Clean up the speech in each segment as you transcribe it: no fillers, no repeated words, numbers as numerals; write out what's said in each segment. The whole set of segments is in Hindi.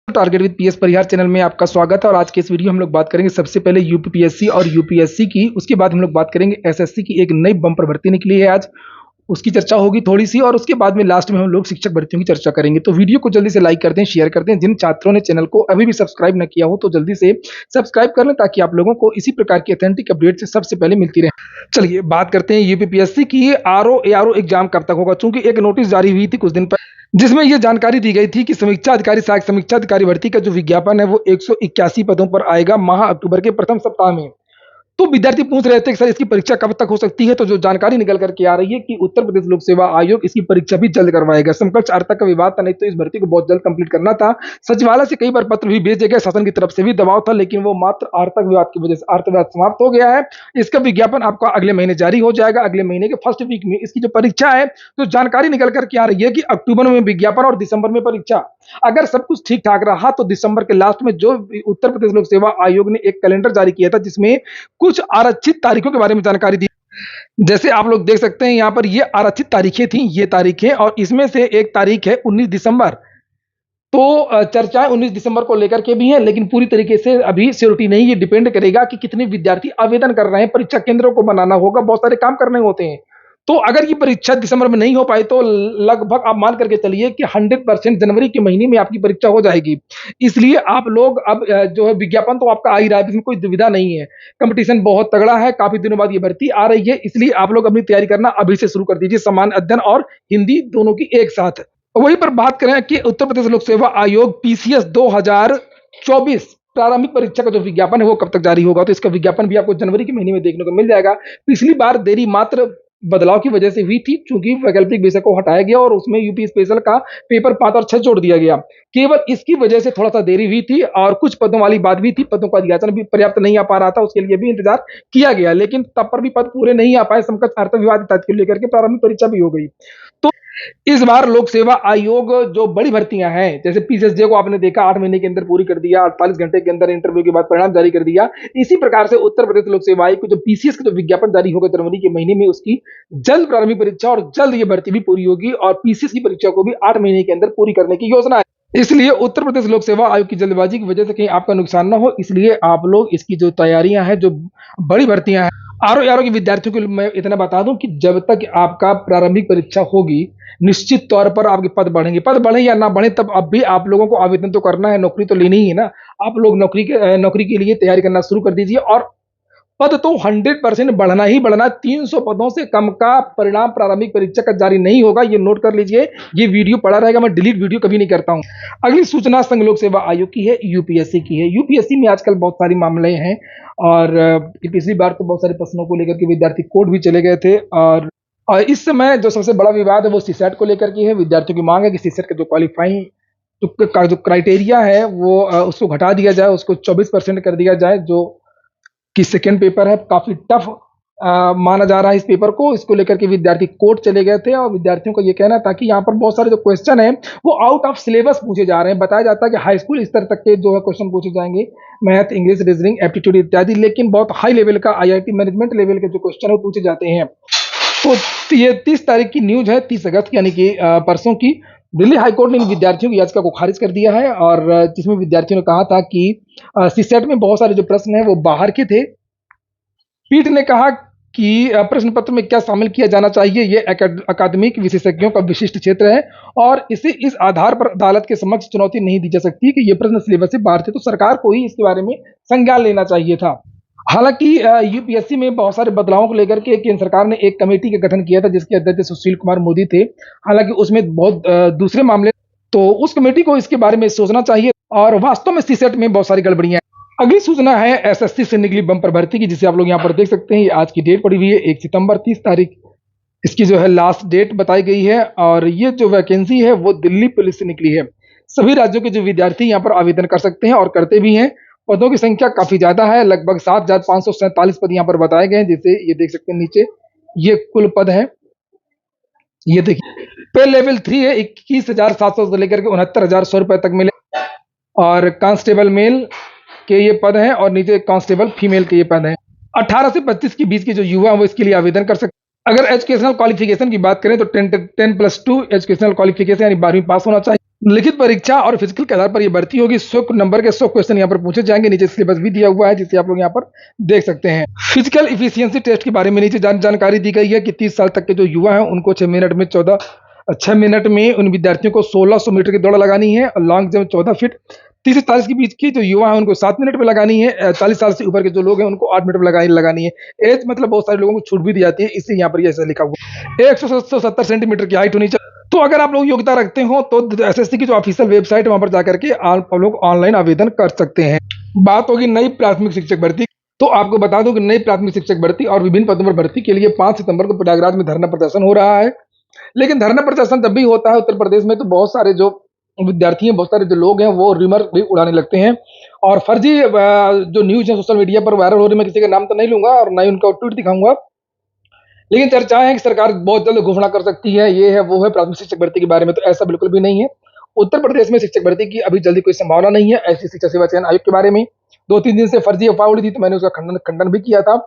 Target with PS Parihar channel में आपका स्वागत है। और आज के इस वीडियो हम लोग बात करेंगे सबसे पहले यूपीपीएससी और यूपीएससी की, उसके बाद हम लोग बात करेंगे एसएससी की एक नई बम्पर भर्ती निकली है आज, उसकी चर्चा होगी थोड़ी सी, और उसके बाद में लास्ट में हम लोग शिक्षक भर्तियों की चर्चा करेंगे। तो वीडियो को जल्दी से लाइक कर दें, शेयर कर दें। जिन छात्रों ने चैनल को अभी भी सब्सक्राइब न किया हो तो जल्दी से सब्सक्राइब कर लें ताकि आप लोगों को इसी प्रकार की ऑथेंटिक अपडेट से सबसे पहले मिलती रहे। चलिए बात करते हैं यूपीपीएससी की। आरओ एआरओ एग्जाम कब तक होगा, चूंकि एक नोटिस जारी हुई थी कुछ दिन पहले जिसमें यह जानकारी दी गई थी कि समीक्षा अधिकारी सहायक समीक्षा अधिकारी भर्ती का जो विज्ञापन है वो 181 पदों पर आएगा माह अक्टूबर के प्रथम सप्ताह में। तो विद्यार्थी पूछ रहे थे कि सर इसकी परीक्षा कब तक हो सकती है, तो जो जानकारी निकल करके आ रही है कि उत्तर प्रदेश लोक सेवा आयोग इसकी परीक्षा भी जल्द करवाएगा। समकक्ष आर्थ का विवाद था, नहीं तो इस भर्ती को बहुत जल्द कंप्लीट करना था। सचिवालय से कई बार पत्र भी भेजे गए, शासन की तरफ से भी दबाव था, लेकिन वो मात्र आर्थिक विवाद की वजह से अर्थ विवाद समाप्त हो गया है। इसका विज्ञापन आपका अगले महीने जारी हो जाएगा। अगले महीने के फर्स्ट वीक में इसकी जो परीक्षा है, तो जानकारी निकल करके आ रही है कि अक्टूबर में विज्ञापन और दिसंबर में परीक्षा। अगर सब कुछ ठीक ठाक रहा तो दिसंबर के लास्ट में जो उत्तर प्रदेश लोक सेवा आयोग ने एक कैलेंडर जारी किया था जिसमें कुछ आरक्षित तारीखों के बारे में जानकारी दी। जैसे आप लोग देख सकते हैं यहाँ पर ये आरक्षित तारीखें थी, ये तारीखें, और इसमें से एक तारीख है 19 दिसंबर। तो चर्चाएं 19 दिसंबर को लेकर के भी हैं, लेकिन पूरी तरीके से अभी श्योरिटी नहीं। ये डिपेंड करेगा कि कितने विद्यार्थी आवेदन कर रहे हैं, परीक्षा केंद्रों को बनाना होगा, बहुत सारे काम करने होते हैं। तो अगर ये परीक्षा दिसंबर में नहीं हो पाई तो लगभग आप मान करके चलिए कि 100% जनवरी के महीने में आपकी परीक्षा हो जाएगी। इसलिए आप लोग अब जो है विज्ञापन तो आपका आ ही रहा है, इसमें कोई दुविधा नहीं है। कंपटीशन बहुत तगड़ा है, काफी दिनों बाद ये भर्ती आ रही है, इसलिए आप लोग अपनी तैयारी करना अभी से शुरू कर दीजिए, सामान्य अध्ययन और हिंदी दोनों की एक साथ। वहीं पर बात करें कि उत्तर प्रदेश लोक सेवा आयोग पीसीएस 2024 प्रारंभिक परीक्षा का जो विज्ञापन है वो कब तक जारी होगा, तो इसका विज्ञापन भी आपको जनवरी के महीने में देखने को मिल जाएगा। पिछली बार देरी मात्र बदलाव की वजह से हुई थी, क्योंकि वैकल्पिक विषय को हटाया गया और उसमें यूपी स्पेशल का पेपर 5 और 6 जोड़ दिया गया। केवल इसकी वजह से थोड़ा सा देरी हुई थी, और कुछ पदों वाली बात भी थी, पदों का अधियाचन भी पर्याप्त नहीं आ पा रहा था, उसके लिए भी इंतजार किया गया, लेकिन तब पर भी पद पूरे नहीं आ पाए। समकक्ष अर्थ विवाद को लेकर के प्रारंभिक परीक्षा भी हो गई। तो इस बार लोक सेवा आयोग जो बड़ी भर्तियां हैं, जैसे पीसीएसजे को आपने देखा 8 महीने के अंदर पूरी कर दिया, 48 घंटे के अंदर इंटरव्यू के बाद परिणाम जारी कर दिया। इसी प्रकार से उत्तर प्रदेश लोक सेवा आयोग को जो पीसीएस का जो विज्ञापन जारी होगा जनवरी के महीने में, उसकी जल्द प्रारंभिक परीक्षा और जल्द ये भर्ती भी पूरी होगी, और पीसीएस की परीक्षा को भी 8 महीने के अंदर पूरी करने की योजना है। इसलिए उत्तर प्रदेश लोक सेवा आयोग की जल्दबाजी की वजह से कहीं आपका नुकसान ना हो, इसलिए आप लोग इसकी जो तैयारियां हैं, जो बड़ी भर्तियां हैं, आरओ के विद्यार्थियों को मैं इतना बता दूं कि जब तक आपका प्रारंभिक परीक्षा होगी, निश्चित तौर पर आपके पद बढ़ेंगे। पद बढ़े या ना बढ़े, तब अब भी आप लोगों को आवेदन तो करना है, नौकरी तो लेनी ही है ना। आप लोग नौकरी के लिए तैयारी करना शुरू कर दीजिए, और पद तो 100% बढ़ना ही बढ़ना। 300 पदों से कम का परिणाम प्रारंभिक परीक्षा का जारी नहीं होगा, ये नोट कर लीजिए। ये वीडियो पड़ा रहेगा, मैं डिलीट वीडियो कभी नहीं करता हूं। अगली सूचना संघ लोक सेवा आयोग की है, यूपीएससी की है। यूपीएससी में आजकल बहुत सारे मामले हैं, और पिछली बार तो बहुत सारे प्रश्नों को लेकर के विद्यार्थी कोर्ट भी चले गए थे। और इस समय जो सबसे बड़ा विवाद है वो सीसेट को लेकर के है। विद्यार्थियों की मांग है कि सीसेट का जो क्वालिफाइंग का जो क्राइटेरिया है वो उसको घटा दिया जाए, उसको 24% कर दिया जाए। जो कि सेकेंड पेपर है, काफी टफ माना जा रहा है इस पेपर को। इसको लेकर के विद्यार्थी कोर्ट चले गए थे, और विद्यार्थियों का ये कहना था कि यहाँ पर बहुत सारे जो क्वेश्चन है वो आउट ऑफ सिलेबस पूछे जा रहे हैं। बताया जाता है कि हाई स्कूल स्तर तक के जो है क्वेश्चन पूछे जाएंगे, मैथ, इंग्लिश, रीजनिंग, एप्टीट्यूड इत्यादि, लेकिन बहुत हाई लेवल का आईआईटी मैनेजमेंट लेवल के जो क्वेश्चन है वो पूछे जाते हैं। तो ये 30 तारीख की न्यूज है, 30 अगस्त यानी कि परसों की। दिल्ली हाईकोर्ट ने इन विद्यार्थियों की याचिका को खारिज कर दिया है, और जिसमें विद्यार्थियों ने कहा था कि सीसेट में बहुत सारे जो प्रश्न हैं वो बाहर के थे। पीठ ने कहा कि प्रश्न पत्र में क्या शामिल किया जाना चाहिए, ये अकादमिक विशेषज्ञों का विशिष्ट क्षेत्र है, और इसे इस आधार पर अदालत के समक्ष चुनौती नहीं दी जा सकती कि ये प्रश्न सिलेबस से बाहर थे, तो सरकार को ही इसके बारे में संज्ञान लेना चाहिए था। हालांकि यूपीएससी में बहुत सारे बदलावों को लेकर के केंद्र सरकार ने एक कमेटी का गठन किया था, जिसके अध्यक्ष सुशील कुमार मोदी थे। हालांकि उसमें बहुत दूसरे मामले, तो उस कमेटी को इसके बारे में सोचना चाहिए, और वास्तव में सीसेट में बहुत सारी गड़बड़ियां। अगली सूचना है एसएससी से निकली बम्पर भर्ती की, जिसे आप लोग यहाँ पर देख सकते हैं। ये आज की डेट पड़ी हुई है 1 सितंबर, 30 तारीख इसकी जो है लास्ट डेट बताई गई है, और ये जो वैकेंसी है वो दिल्ली पुलिस से निकली है। सभी राज्यों के जो विद्यार्थी यहाँ पर आवेदन कर सकते हैं और करते भी हैं। पदों की संख्या काफी ज्यादा है, लगभग 7,547 पद यहाँ पर बताए गए हैं, जिसे ये देख सकते हैं नीचे, ये कुल पद है। ये देखिए, पे लेवल 3 है, 21,700 से लेकर के 69,100 रुपए तक मिले, और कांस्टेबल मेल के ये पद हैं, और नीचे कांस्टेबल फीमेल के ये पद हैं। 18 से 25 के बीच के जो युवा हैं वो इसके लिए आवेदन कर सकते हैं। अगर एजुकेशनल क्वालिफिकेशन की बात करें तो 10+2 एजुकेशनल क्वालिफिकेशन यानी 12वीं पास होना चाहिए। लिखित परीक्षा और फिजिकल के आधार पर ये भर्ती होगी। 100 नंबर के 100 क्वेश्चन यहाँ पर पूछे जाएंगे। नीचे सिलेबस भी दिया हुआ है जिसे आप लोग यहाँ पर देख सकते हैं। फिजिकल इफिशियंसी टेस्ट के बारे में नीचे जानकारी दी गई है कि 30 साल तक के जो युवा हैं उनको 6 मिनट में उन विद्यार्थियों को 1600 मीटर की दौड़ लगानी है और लॉन्ग जंप 14 फीट। 30 से 40 के बीच की जो युवा है उनको 7 मिनट में लगानी है। 40 साल से ऊपर के जो लोग हैं उनको 8 मिनट में लगानी है। एज मतलब बहुत सारे लोगों को छूट भी दी जाती है, इससे यहाँ पर ये ऐसा लिखा हुआ है। 170 सेंटीमीटर की हाइट होनी चाहिए। तो अगर आप लोग योग्यता रखते हो तो एसएससी की जो ऑफिशियल वेबसाइट है वहां पर जाकर के आप लोग ऑनलाइन आवेदन कर सकते हैं। बात होगी नई प्राथमिक शिक्षक भर्ती। तो आपको बता दूं कि नई प्राथमिक शिक्षक भर्ती और विभिन्न पदों पर भर्ती के लिए 5 सितंबर को प्रयागराज में धरना प्रदर्शन हो रहा है। लेकिन धरना प्रदर्शन जब भी होता है उत्तर प्रदेश में तो बहुत सारे जो विद्यार्थी हैं, बहुत सारे जो लोग हैं वो रिमर भी उड़ाने लगते हैं और फर्जी जो न्यूज है सोशल मीडिया पर वायरल हो रही है। मैं किसी का नाम तो नहीं लूंगा और ना ही उनका ट्वीट दिखाऊंगा, लेकिन चर्चाएं हैं कि सरकार बहुत जल्द घोषणा कर सकती है, ये है वो है प्राथमिक शिक्षक भर्ती के बारे में। तो ऐसा बिल्कुल भी नहीं है। उत्तर प्रदेश में शिक्षक भर्ती की अभी जल्दी कोई संभावना नहीं है। ऐसी शिक्षा सेवा चयन आयोग के बारे में 2-3 दिन से फर्जी अफवाह उड़ी थी, तो मैंने उसका खंडन भी किया था।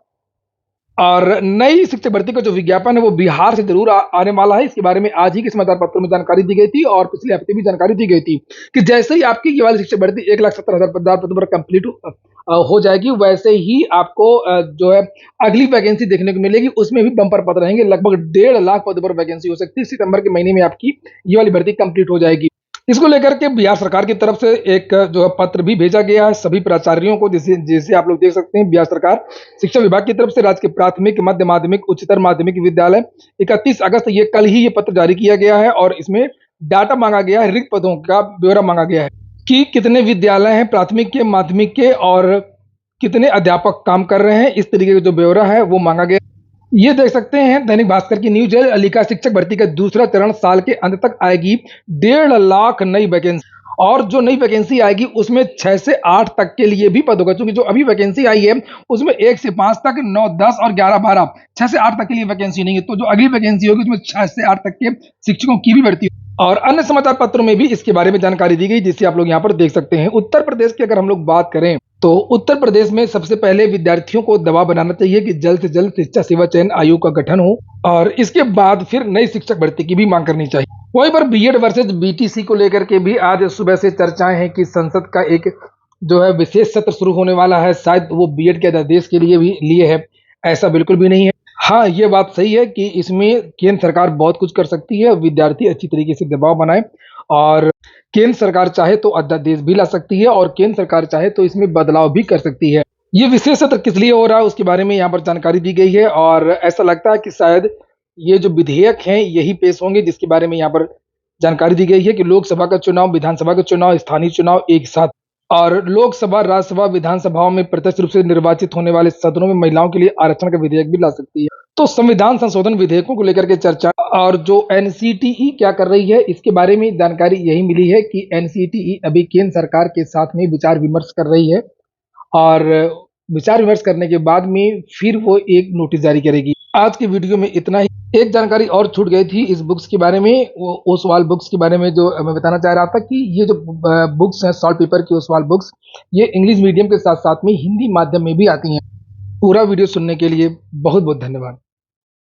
और नई शिक्षक भर्ती का जो विज्ञापन है वो बिहार से जरूर आने वाला है। इसके बारे में आज ही के समाचार पत्रों में जानकारी दी गई थी और पिछले हफ्ते भी जानकारी दी गई थी कि जैसे ही आपकी ये वाली शिक्षक भर्ती 1,70,000 पदों पर कंप्लीट हो जाएगी, वैसे ही आपको जो है अगली वैकेंसी देखने को मिलेगी। उसमें भी बम्पर पद रहेंगे। लगभग 1.5 लाख पदों पर वैकेंसी हो सकती है। सितंबर के महीने में आपकी ये वाली भर्ती कंप्लीट हो जाएगी। इसको लेकर के बिहार सरकार की तरफ से एक जो है पत्र भी भेजा गया है सभी प्राचार्यों को, जिसे आप लोग देख सकते हैं। बिहार सरकार शिक्षा विभाग की तरफ से राज्य के प्राथमिक, मध्य माध्यमिक, उच्चतर माध्यमिक विद्यालय 31 अगस्त ये कल ही ये पत्र जारी किया गया है और इसमें डाटा मांगा गया है, रिक्त पदों का ब्यौरा मांगा गया है कि कितने विद्यालय हैं प्राथमिक के, माध्यमिक के और कितने अध्यापक काम कर रहे हैं। इस तरीके का जो ब्यौरा है वो मांगा गया। ये देख सकते हैं दैनिक भास्कर की न्यूज है। अलीका शिक्षक भर्ती का दूसरा चरण साल के अंत तक आएगी। 1.5 लाख नई वैकेंसी और जो नई वैकेंसी आएगी उसमें 6 से 8 तक के लिए भी पद होगा, क्योंकि जो अभी वैकेंसी आई है उसमें 1 से 5 तक, 9, 10 और 11, 12, 6 से 8 तक के लिए वैकेंसी नहीं है। तो जो अगली वैकेंसी होगी उसमें 6 से 8 तक के शिक्षकों की भी भर्ती और अन्य समाचार पत्रों में भी इसके बारे में जानकारी दी गई, जिसे आप लोग यहाँ पर देख सकते हैं। उत्तर प्रदेश की अगर हम लोग बात करें तो उत्तर प्रदेश में सबसे पहले विद्यार्थियों को दबाव बनाना चाहिए कि जल्द से जल्द शिक्षा सेवा चयन आयोग का गठन हो और इसके बाद फिर नई शिक्षक भर्ती की भी मांग करनी चाहिए। वहीं पर बीएड वर्सेज बीटीसी को लेकर के भी आज सुबह से चर्चाएं हैं कि संसद का एक जो है विशेष सत्र शुरू होने वाला है। शायद वो बीएड के अध्यादेश के लिए भी लिए है, ऐसा बिल्कुल भी नहीं है। हाँ, ये बात सही है कि इसमें केंद्र सरकार बहुत कुछ कर सकती है, विद्यार्थी अच्छी तरीके से दबाव बनाए और केंद्र सरकार चाहे तो अध्यादेश भी ला सकती है और केंद्र सरकार चाहे तो इसमें बदलाव भी कर सकती है। ये विशेष सत्र किस लिए हो रहा है उसके बारे में यहाँ पर जानकारी दी गई है और ऐसा लगता है कि शायद ये जो विधेयक हैं यही पेश होंगे, जिसके बारे में यहाँ पर जानकारी दी गई है कि लोकसभा का चुनाव, विधानसभा का चुनाव, स्थानीय चुनाव एक साथ और लोकसभा, राज्यसभा, विधानसभाओं में प्रत्यक्ष रूप से निर्वाचित होने वाले सदनों में महिलाओं के लिए आरक्षण का विधेयक भी ला सकती है। तो संविधान संशोधन विधेयकों को लेकर के चर्चा और जो एनसीटीई क्या कर रही है इसके बारे में जानकारी यही मिली है कि एनसीटीई अभी केंद्र सरकार के साथ में विचार विमर्श कर रही है और विचार विमर्श करने के बाद में फिर वो एक नोटिस जारी करेगी। आज की वीडियो में इतना ही। एक जानकारी और छूट गई थी इस बुक्स के बारे में, वो ओसवाल बुक्स के बारे में जो मैं बताना चाह रहा था कि ये जो बुक्स हैं सॉल्ट पेपर की ओसवाल बुक्स, ये इंग्लिश मीडियम के साथ साथ में हिंदी माध्यम में भी आती हैं। पूरा वीडियो सुनने के लिए बहुत बहुत धन्यवाद।